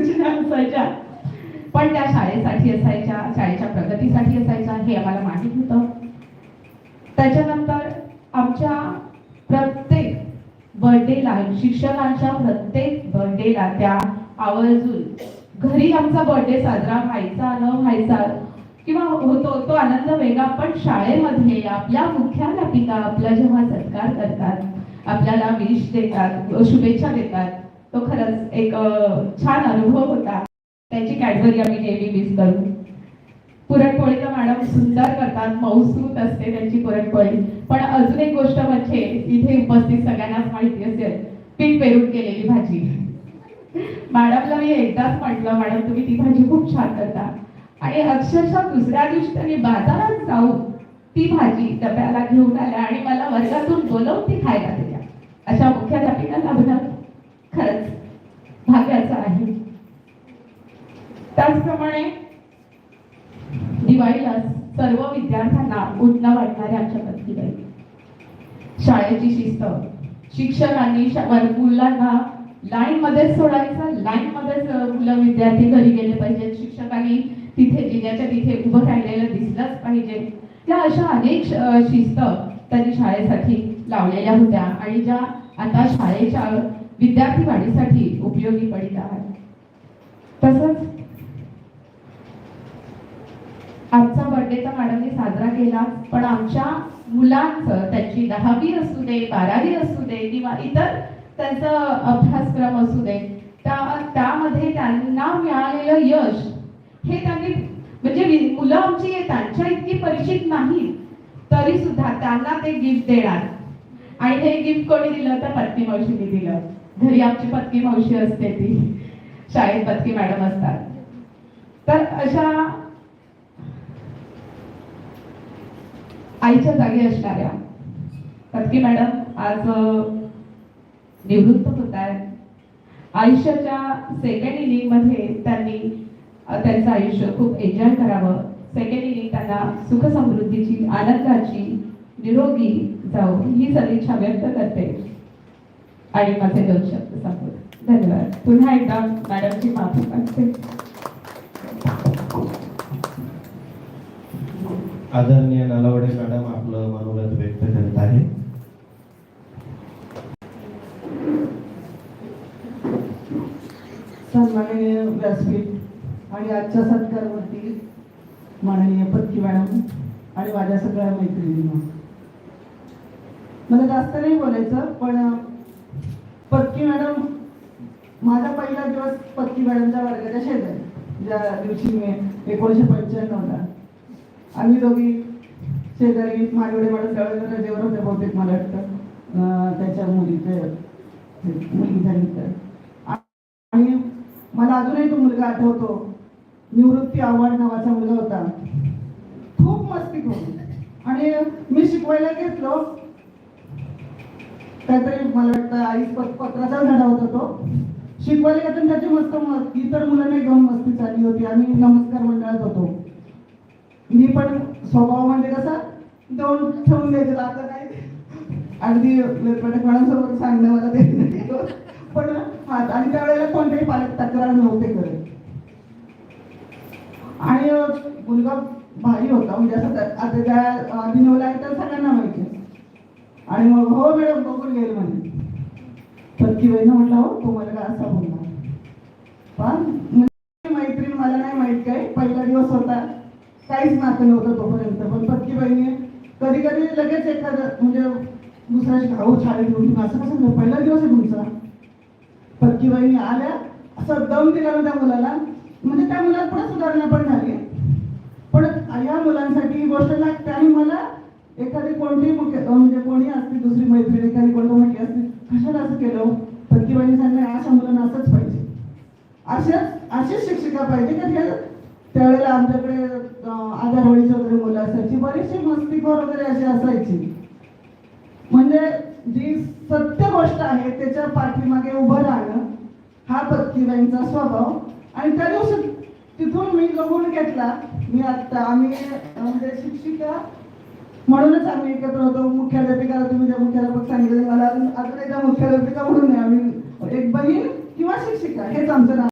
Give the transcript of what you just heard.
योजना असायच्या, पण त्या शाळेसाठी असायच्या, शाळेच्या प्रगतीसाठी असायच्या, हे आम्हाला माहित होतं. त्याच्यानंतर आमच्या प्रत्येक बर्थडेला, शिक्षकांच्या प्रत्येक बर्थडेला त्या आवर्जून घरी आमचा बर्थडे साजरा व्हायचा न व्हायचा किंवा होतो, तो आनंद वेगळा, पण शाळेमध्ये आपल्या मुख्याध्यापिका आपला जेव्हा सत्कार करतात, आपल्याला विश देतात, शुभेच्छा देतात, तो खरंच एक छान अनुभव होता. त्याची कॅडबरी आम्ही नेहमी मिस करू. पुरणपोळी तर मॅडम सुंदर करतात, मऊसूत असते त्यांची पुरणपोळी. पण अजून एक गोष्ट म्हणजे इथे उपस्थित सगळ्यांनाच माहिती असेल, पीठ पेरून केलेली भाजी. मॅडमला मी एकदाच म्हटलं, मॅडम तुम्ही ती भाजी खूप छान करता, आणि अक्षरशः दुसऱ्या दिवशी त्यांनी बाजारात जाऊन ती भाजी डब्याला घेऊन आल्या आणि मला वर्गातून बोलवून ती खायला दिल्या. अशा मुख्याध्यापिका लाभणं खरंच भाग्याचं आहे. त्याचप्रमाणे दिवाळीला सर्व विद्यार्थ्यांना उत्साह वाटणारे आमच्या पत्रिका, शाळेची शिस्त, शिक्षकांनी मुलांना लाईन मध्येच सोडायचं, लाईन मध्येच मुलं विद्यार्थी घरी गेले पाहिजेत, शिक्षकांनी तिथे जिन्याच्या तिथे उभं राहिलेलं दिसलंच पाहिजे. त्या अशा अनेक शिस्त त्यांनी शाळेसाठी लावलेल्या होत्या आणि ज्या आता शाळेच्या विद्यार्थी वाढीसाठी उपयोगी पडत आहेत. तसंच आमचा बर्थडे तर मॅडमने साजरा केला, पण आमच्या मुलांचं, त्यांची 10वी असू दे, 12वी असू दे किंवा इतर त्यांचा अभ्यासक्रम असू दे, त्यामध्ये त्यांना मिळालेलं यश हे त्यांनी, म्हणजे मुलं आमची त्यांच्या इतकी परिचित नाही तरी सुद्धा त्यांना ते गिफ्ट देणार. आणि हे गिफ्ट कोणी दिलं तर पत्नी मावशीने दिलं. घरी आमची पत्नी मावशी असते, ती शाळेत पत्नी मॅडम असतात. तर अशा आईच्या जागी असणाऱ्या पत्नी मॅडम आज निवृत्त होत आहेत. आयुष्याच्या सेकंड इनिंग मध्ये त्यांनी त्यांचं आयुष्य खूप एन्जॉय करावं. सेकंड इनिंग त्यांना सुख समृद्धीची, आनंदाची, निरोगी जाऊ ही सदिच्छा व्यक्त करते आणि माझे 2 शब्द संपवते. धन्यवाद. पुन्हा एकदा मॅडमची माफी मागते. आदरणीय नालावडे मॅडम आपलं मनोगत व्यक्त करत आहे. सन्माननीय व्यासपीठ आणि आजच्या सत्कारवरती माननीय पत्की मॅडम आणि माझ्या सगळ्या मैत्रिणींना, मला जास्त नाही बोलायचं, पण पत्की मॅडम, माझा पहिला दिवस पत्की मॅडमच्या वर्गाच्या शेजारी, ज्या दिवशी मी 1995ला आम्ही दोघी शेजारी, माडवडे मॅडम त्यावेळेला रजेवर होते बहुतेक, मला वाटतं त्याच्या मुलीचे मुलगी झाली तर. आणि मला अजूनही तो मुलगा आठवतो, निवृत्ती आव्हाड नावाचा मुलगा होता, खूप मस्तीखोर. आणि मी शिकवायला घेतलो, काहीतरी मला वाटतं आई पत्राचा झाडा होता तो, शिकवायला घेतलं त्याची मस्त इतर मुलांना घेऊन मस्ती चालली होती. आम्ही नमस्कार मंडळात होतो. मी पण स्वभाव म्हणजे कसा दोन ठेवून द्यायचं, आता काय अगदी मॅडमसमोर सांगणं मला ते, पण आणि त्यावेळेला कोणतेही पालक तक्रार नव्हते करत. आणि मुलगा भारी होता, म्हणजे असं आता त्या अभिनवला आहे तर सगळ्यांना माहिती. आणि मग हो मॅडम बघून गेले म्हणे. पत्की बाईनं म्हटलं हो तो मुलगा असा बोलला. पण मैत्रीण मला नाही माहित काय, पहिला दिवस होता, काहीच नातं नव्हतं तोपर्यंत. पण पत्की बाईने कधी कधी लगेच एखादं म्हणजे दुसऱ्याशी भाऊ शाळेत घेऊन असं कसं पहिला दिवस आहे तुमचा. पत्की बाईने आल्या असं दम दिला ना त्या मुलाला, म्हणजे त्या मुलाला पुढे सुधारणा पण झाली. पण या मुलांसाठी ही गोष्ट लागते. आणि मला एखादी कोणती म्हणजे कोणी असते दुसरी मैत्रीण एखादी कोणती म्हटली असते कशाला असं केलं, पत्की बाईने सांगितलं अशा मुलांना असंच पाहिजे, अशीच शिक्षिका पाहिजे. का त्यावेळेला आमच्याकडे आधारवाडीची वगैरे मुलं असायची, बरीचशी मस्तीखोर वगैरे अशी असायची. म्हणजे जी सत्य गोष्ट आहे त्याच्या पाठीमागे उभं राहणं हा पत्कीबाईंचा स्वभाव. आणि त्या दिवशी तिथून मी जो गुण घेतला, मी आता आम्ही म्हणजे शिक्षिका म्हणूनच आम्ही एकत्र होतो. मुख्याध्यापिका तुम्ही ज्या मुख्याध्यापक सांगितले, मला अजून एकदा मुख्याध्यापिका म्हणून नाही, आम्ही एक बहीण किंवा शिक्षिका हेच आमचं नाव.